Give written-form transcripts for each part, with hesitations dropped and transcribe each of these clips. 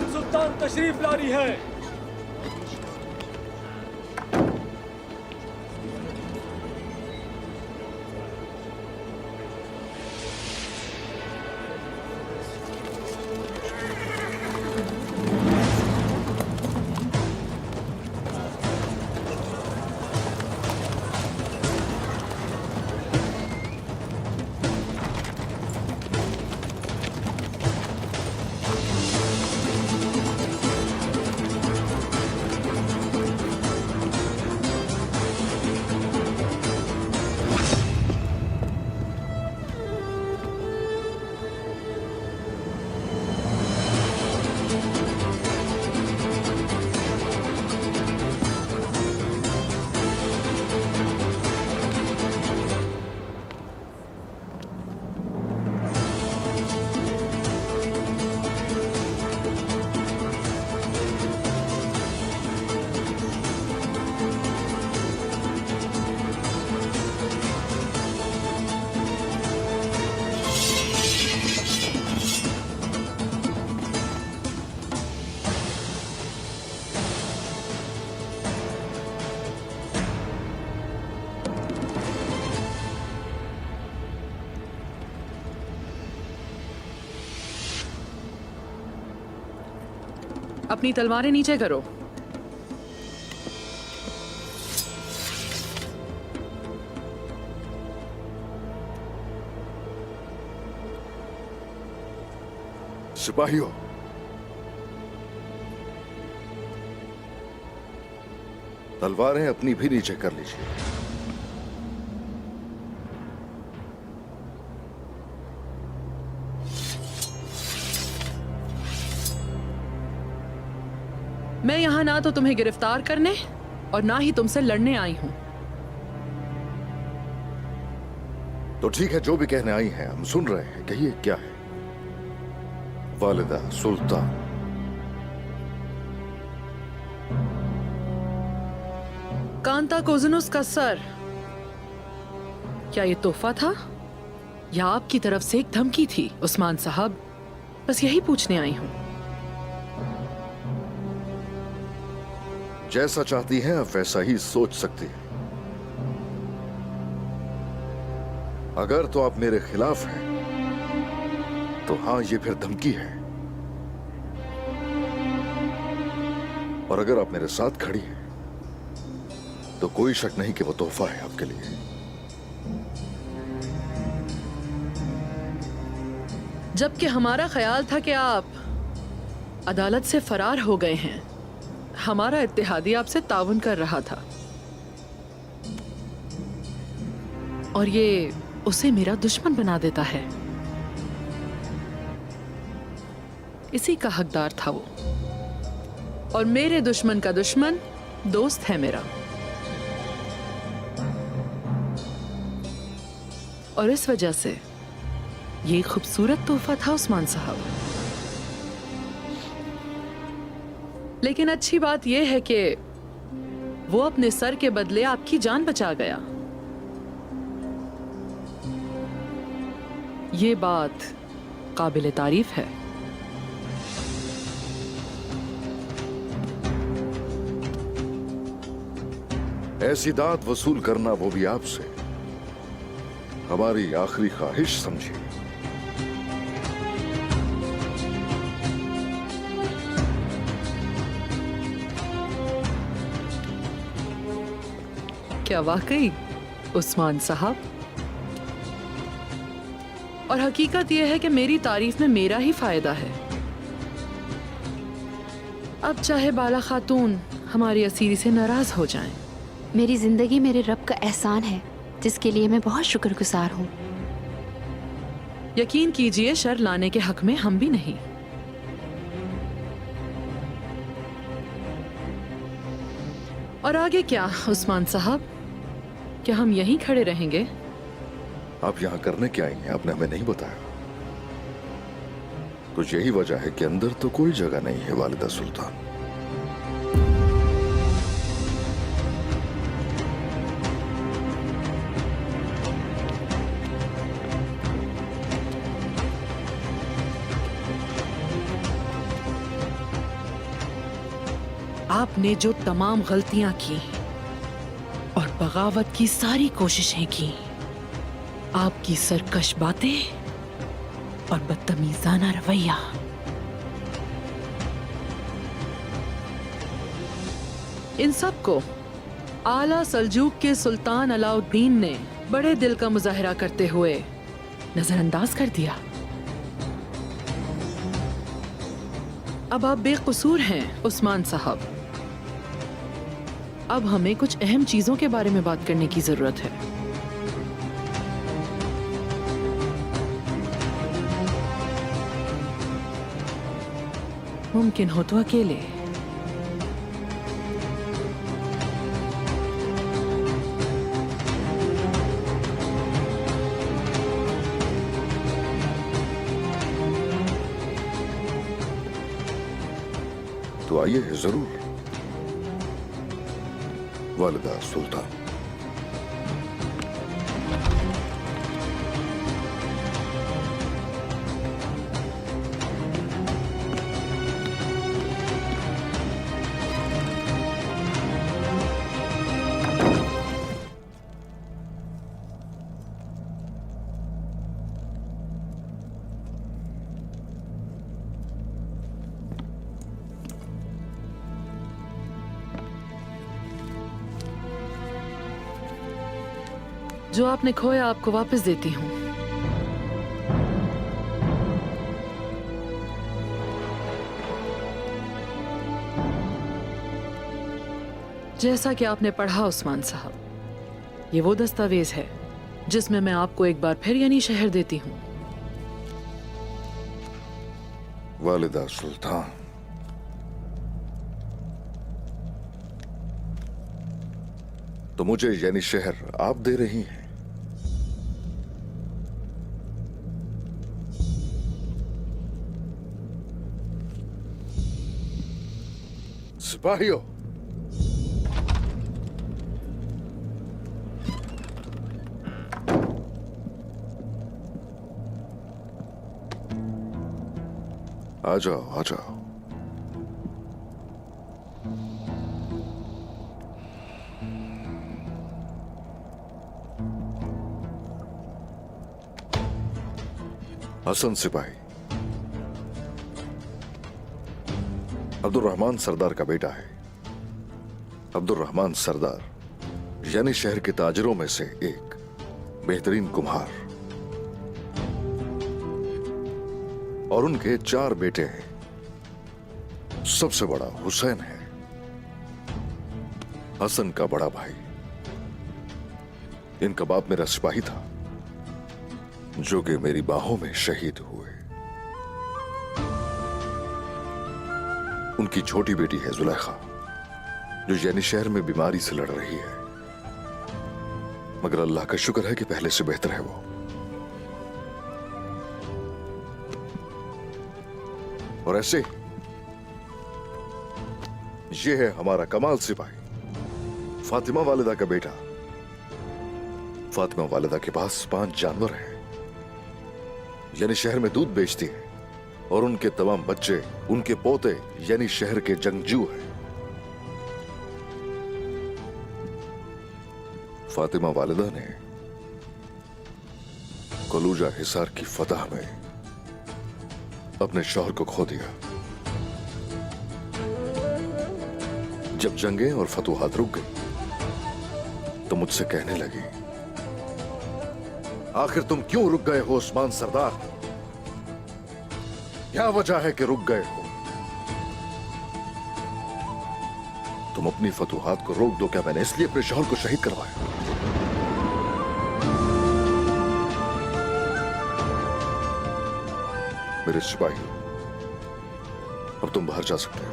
बेगम सुल्तान तशरीफ ला रही है। अपनी तलवारें नीचे करो। सिपाहियों, तलवारें अपनी भी नीचे कर लीजिए। मैं यहाँ ना तो तुम्हें गिरफ्तार करने और ना ही तुमसे लड़ने आई हूँ। तो ठीक है, जो भी कहने आई हैं हम सुन रहे हैं। कहिए क्या है? वालिदा सुल्तान, कांता कोज़नुस का सर, क्या ये तोहफा था या आपकी तरफ से एक धमकी थी? उस्मान साहब, बस यही पूछने आई हूँ। जैसा चाहती हैं आप वैसा ही सोच सकती हैं। अगर तो आप मेरे खिलाफ हैं तो हाँ, ये फिर धमकी है, और अगर आप मेरे साथ खड़ी हैं तो कोई शक नहीं कि वो तोहफा है आपके लिए। जबकि हमारा ख्याल था कि आप अदालत से फरार हो गए हैं। हमारा इत्तेहादी आपसे ताउन कर रहा था और ये उसे मेरा दुश्मन बना देता है। इसी का हकदार था वो, और मेरे दुश्मन का दुश्मन दोस्त है मेरा। और इस वजह से ये खूबसूरत तोहफा था उस्मान साहब। लेकिन अच्छी बात यह है कि वो अपने सर के बदले आपकी जान बचा गया। ये बात काबिल तारीफ है। ऐसी दाद वसूल करना, वो भी आपसे, हमारी आखिरी ख्वाहिश समझिए। क्या वाकई उस्मान साहब? और हकीकत यह है कि मेरी तारीफ में मेरा ही फायदा है। अब चाहे बाला खातून हमारी असीरी से नाराज हो जाएं। मेरी जिंदगी मेरे रब का एहसान है जिसके लिए मैं बहुत शुक्रगुजार हूँ। यकीन कीजिए, शर लाने के हक में हम भी नहीं। और आगे क्या उस्मान साहब? क्या हम यहीं खड़े रहेंगे? आप यहां करने क्या आई हैं? आपने हमें नहीं बताया। तो यही वजह है कि अंदर तो कोई जगह नहीं है वालिदा सुल्तान। आपने जो तमाम गलतियां की और बगावत की सारी कोशिशें की, आपकी सरकश बातें और बदतमीजाना रवैया, इन सब को आला सल्जूक के सुल्तान अलाउद्दीन ने बड़े दिल का मुजाहिरा करते हुए नजरअंदाज कर दिया। अब आप बेकसूर हैं उस्मान साहब। अब हमें कुछ अहम चीजों के बारे में बात करने की जरूरत है। मुमकिन हो तो अकेले। तो आइए जरूर वालिदा सुल्तान। जो आपने खोया आपको वापस देती हूँ। जैसा कि आपने पढ़ा उस्मान साहब, ये वो दस्तावेज है जिसमें मैं आपको एक बार फिर यानी शहर देती हूँ। वालिदा सुल्तान, तो मुझे यानी शहर आप दे रही हैं। सिपाहियों, आ जाओ आ जाओ। हसन सिपाही अब्दुल रहमान सरदार का बेटा है। अब्दुल रहमान सरदार यानी शहर के ताजरों में से एक बेहतरीन कुम्हार, और उनके 4 बेटे हैं। सबसे बड़ा हुसैन है, हसन का बड़ा भाई। इनका बाप मेरा सिपाही था जो कि मेरी बाहों में शहीद हुए। उनकी छोटी बेटी है जुलेखा, जो यानी शहर में बीमारी से लड़ रही है, मगर अल्लाह का शुक्र है कि पहले से बेहतर है वो। और ऐसे ये है हमारा कमाल सिपाही, फातिमा वालिदा का बेटा। फातिमा वालिदा के पास 5 जानवर हैं, यानी शहर में दूध बेचती है, और उनके तमाम बच्चे उनके पोते यानी शहर के जंगजू हैं। फातिमा वालिदा ने कलूजा हिसार की फतह में अपने शौहर को खो दिया। जब जंगें और फतूहात रुक गई तो मुझसे कहने लगी, आखिर तुम क्यों रुक गए हो उस्मान सरदार? क्या वजह है कि रुक गए हो? तुम अपनी फतूहात को रोक दो। क्या मैंने इसलिए अपने शौहर को शहीद करवाया? मेरे सिपाही, अब तुम बाहर जा सकते हो।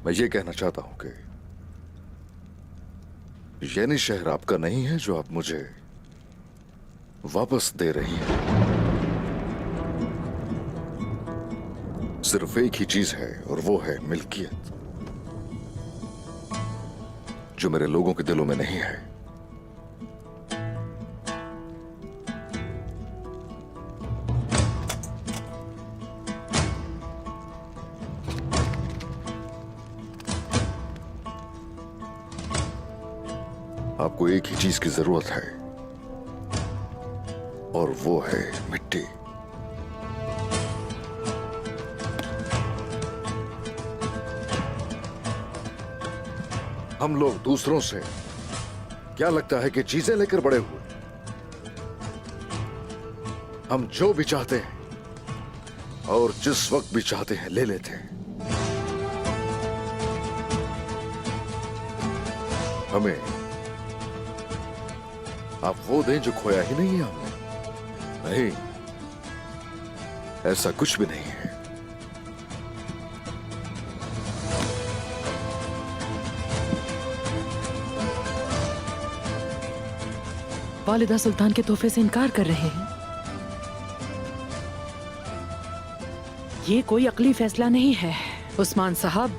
मैं ये कहना चाहता हूं कि यानी शहर आपका नहीं है जो आप मुझे वापस दे रही हैं। सिर्फ एक ही चीज है और वो है मिल्कियत। जो मेरे लोगों के दिलों में नहीं है। आपको एक ही चीज की जरूरत है और वो है मिट्टी। हम लोग दूसरों से क्या लगता है कि चीजें लेकर बड़े हुए। हम जो भी चाहते हैं और जिस वक्त भी चाहते हैं ले लेते हैं। हमें आप वो दें जो खोया ही नहीं है हमने। नहीं, ऐसा कुछ भी नहीं है। वालिदा सुल्तान के तोहफे से इनकार कर रहे हैं। ये कोई अकली फैसला नहीं है उस्मान साहब।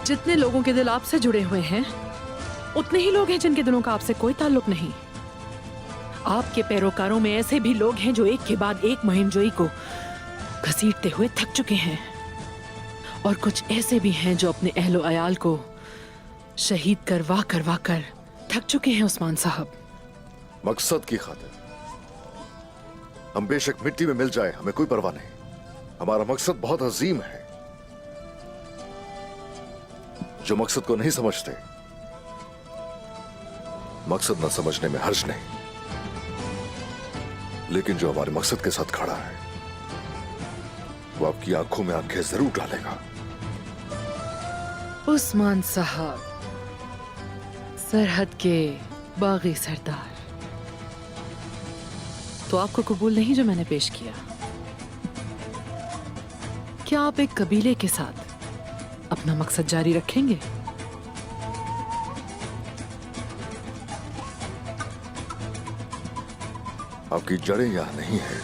जितने लोगों के दिल आपसे जुड़े हुए हैं उतने ही लोग हैं जिनके दिलों का आपसे कोई ताल्लुक नहीं। आपके पैरोकारों में ऐसे भी लोग हैं जो एक के बाद एक मुहिमजोई को घसीटते हुए थक चुके हैं, और कुछ ऐसे भी हैं जो अपने अहलो अयाल को शहीद करवा कर थक चुके हैं उस्मान साहब। मकसद की खातिर हम बेशक मिट्टी में मिल जाए, हमें कोई परवाह नहीं। हमारा मकसद बहुत अजीम है। जो मकसद को नहीं समझते, मकसद न समझने में हर्ज नहीं, लेकिन जो हमारे मकसद के साथ खड़ा है वो आपकी आंखों में आंखें जरूर डालेगा। उस्मान साहब, सरहद के बागी सरदार, तो आपको कबूल नहीं जो मैंने पेश किया? क्या आप एक कबीले के साथ अपना मकसद जारी रखेंगे? आपकी जड़ें यहां नहीं है,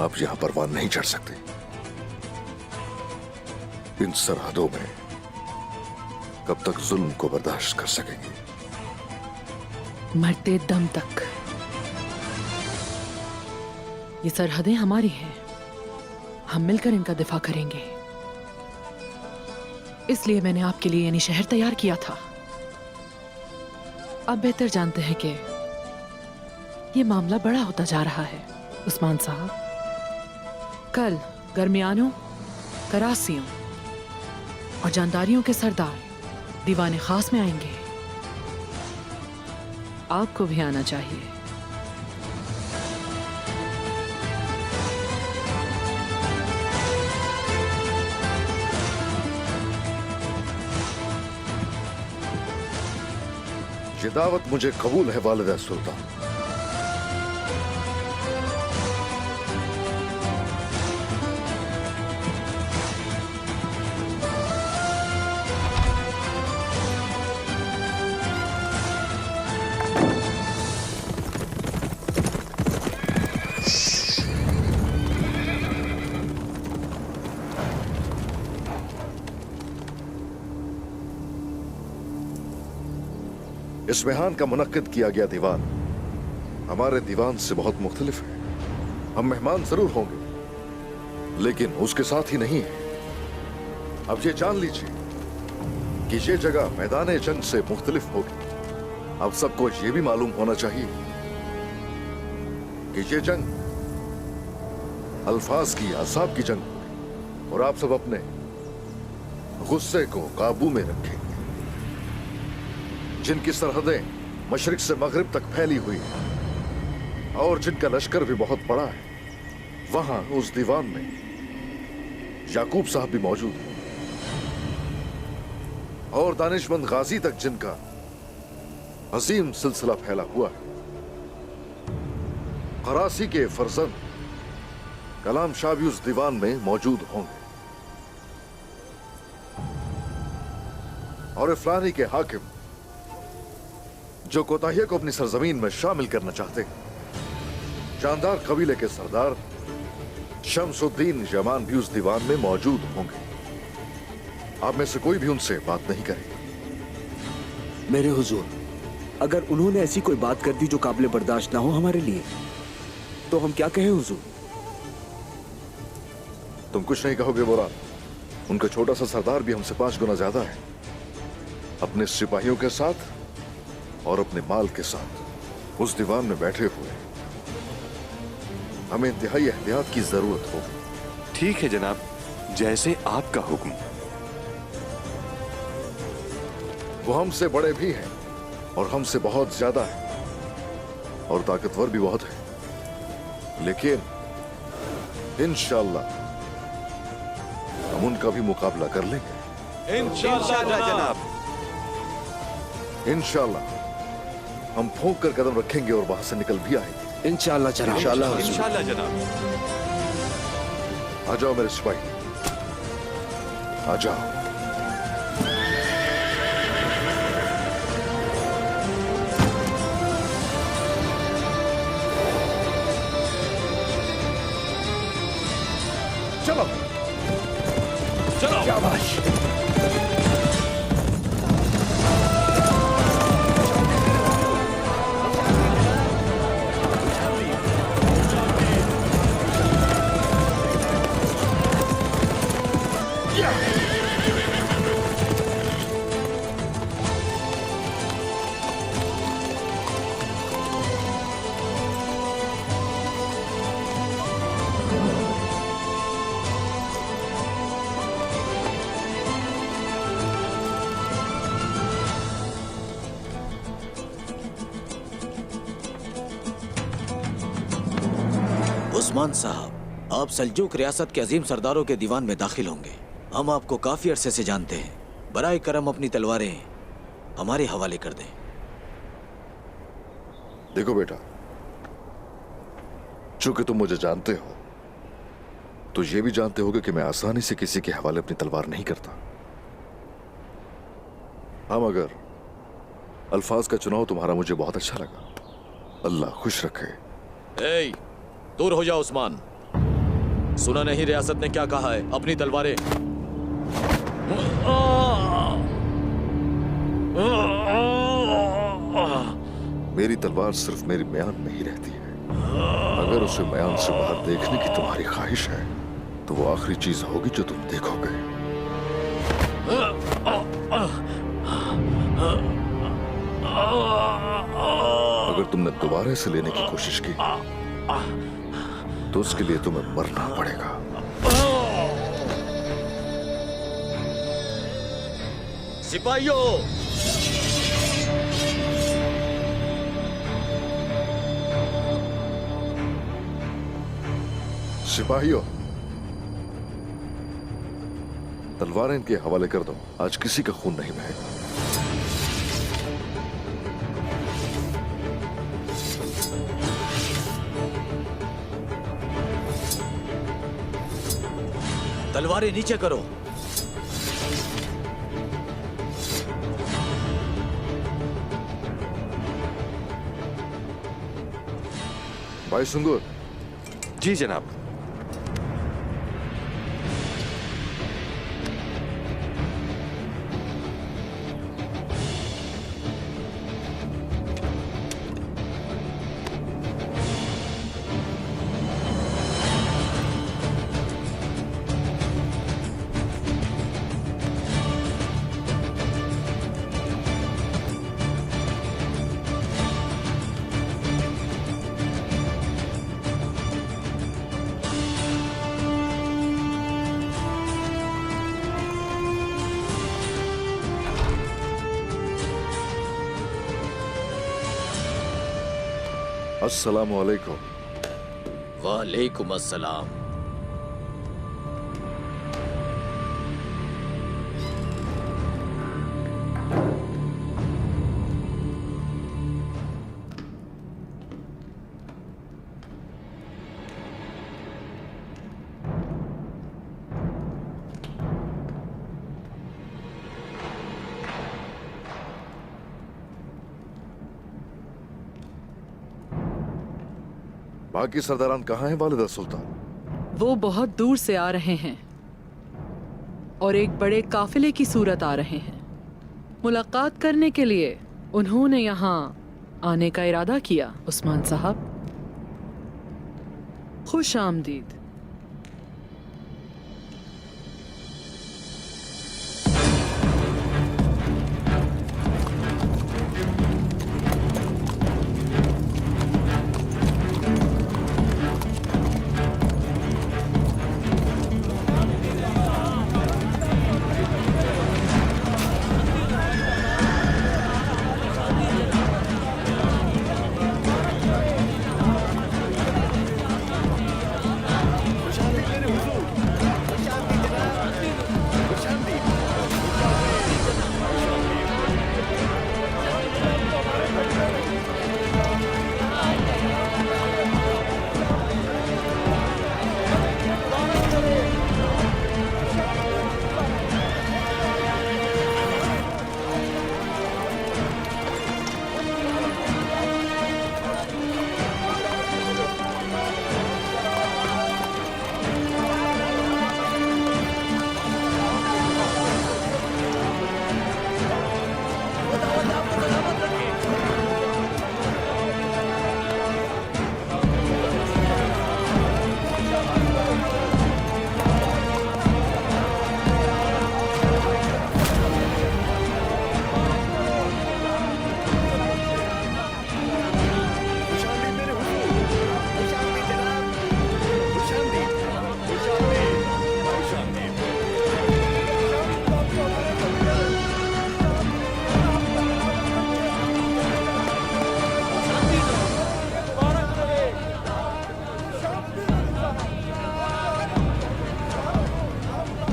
आप यहां परवान नहीं चढ़ सकते। इन सरहदों में कब तक जुल्म को बर्दाश्त कर सकेंगे? मरते दम तक। ये सरहदें हमारी हैं, हम मिलकर इनका दिफा करेंगे। इसलिए मैंने आपके लिए यानी शहर तैयार किया था। आप बेहतर जानते हैं कि ये मामला बड़ा होता जा रहा है उस्मान साहब। कल गर्मियानों, करासियों और जानदारियों के सरदार दीवाने खास में आएंगे। आपको भी आना चाहिए। ये दावत मुझे कबूल है वालिदा सुल्तान। इस मेहमान का मुनक्किद किया गया दीवान हमारे दीवान से बहुत मुख्तलिफ है। हम मेहमान जरूर होंगे, लेकिन उसके साथ ही नहीं है। अब ये जान लीजिए कि ये जगह मैदान जंग से मुख्तलिफ होगी। अब सबको ये भी मालूम होना चाहिए कि ये जंग अल्फाज की, असाब की जंग होगी, और आप सब अपने गुस्से को काबू में रखें। जिनकी सरहदें मशरिक से मगरिब तक फैली हुई है और जिनका लश्कर भी बहुत बड़ा है, वहां उस दीवान में याकूब साहब भी मौजूद हैं, और दानिशमंद गाजी तक जिनका अजीम सिलसिला फैला हुआ है। करासी के फरजंद कलाम शाह भी उस दीवान में मौजूद होंगे, और इफ्लानी के हाकिम जो कोताहिया को अपनी सरजमीन में शामिल करना चाहते हैं। जानदार कबीले के सरदार शमसुद्दीन यमान भी उस दीवान में मौजूद होंगे। आप में से कोई भी उनसे बात नहीं करेगा। मेरे हुजूर, अगर उन्होंने ऐसी कोई बात कर दी जो काबिल बर्दाश्त ना हो हमारे लिए, तो हम क्या कहें हुजूर? तुम कुछ नहीं कहोगे बोरा। उनका छोटा सा सरदार भी हमसे 5 गुना ज्यादा है, अपने सिपाहियों के साथ और अपने माल के साथ उस दीवान में बैठे हुए। हमें इंतहाई एहतियात की जरूरत होगी। ठीक है जनाब, जैसे आपका हुक्म। वो हमसे बड़े भी हैं और हमसे बहुत ज्यादा हैं और ताकतवर भी बहुत है, लेकिन इंशाअल्लाह हम उनका भी मुकाबला कर लेंगे। इंशाअल्लाह जनाब। इंशाअल्लाह हम फूंक कर कदम रखेंगे और वहां से निकल भी आएंगे। इंशाअल्लाह जनाब। इंशाअल्लाह जनाब। आ जाओ मेरे सिपाही, आ जाओ। चलो चलो शाबाश। उस्मान साहब, आप सल्जूक रियासत के अजीम सरदारों के दीवान में दाखिल होंगे। हम आपको काफी अरसे से जानते हैं। बराए करम अपनी तलवारें हमारे हवाले कर दें। देखो बेटा, चूंकि तुम मुझे जानते हो तो ये भी जानते होगे कि मैं आसानी से किसी के हवाले अपनी तलवार नहीं करता। हाँ, मगर अल्फाज का चुनाव तुम्हारा मुझे बहुत अच्छा लगा। अल्लाह खुश रखे। ए, दूर हो जाओ उस्मान। सुना नहीं रियासत ने क्या कहा है? अपनी तलवारें। मेरी तलवार सिर्फ मेरी म्यान में ही रहती है। अगर उसे म्यान से बाहर देखने की तुम्हारी ख्वाहिश है तो वो आखिरी चीज होगी जो तुम देखोगे। अगर तुमने दोबारा से लेने की कोशिश की तो उसके लिए तुम्हें मरना पड़ेगा। सिपाहियों, सिपाहियों, तलवारें इनके हवाले कर दो। आज किसी का खून नहीं बहेगा। तलवारें नीचे करो। भाई सुंगुर, जी जनाब। अस्सलामु अलैकुम। वालेकुम अस्सलाम। बाकी सरदारान कहाँ हैं वालिदा सुल्तान? वो बहुत दूर से आ रहे हैं। और एक बड़े काफिले की सूरत आ रहे हैं। मुलाकात करने के लिए उन्होंने यहाँ आने का इरादा किया। उस्मान साहब, खुश आमदीद।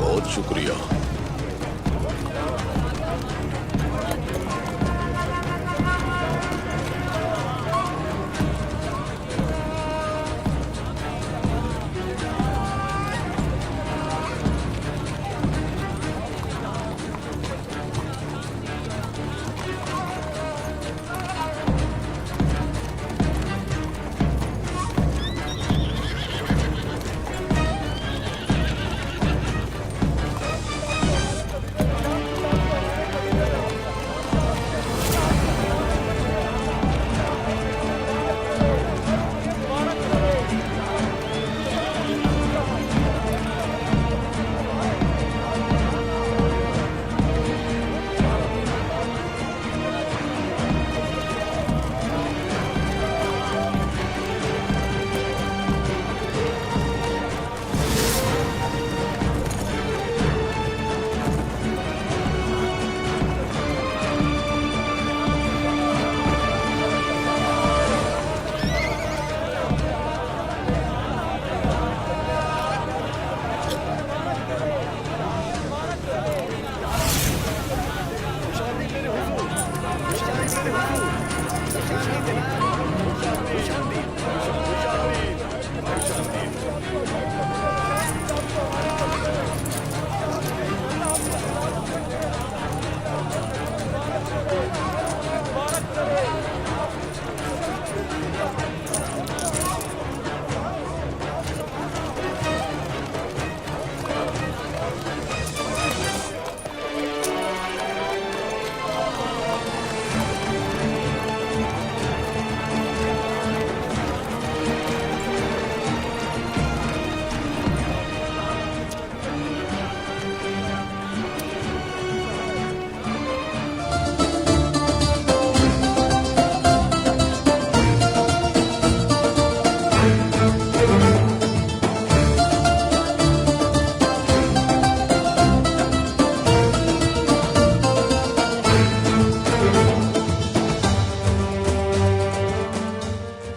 बहुत शुक्रिया।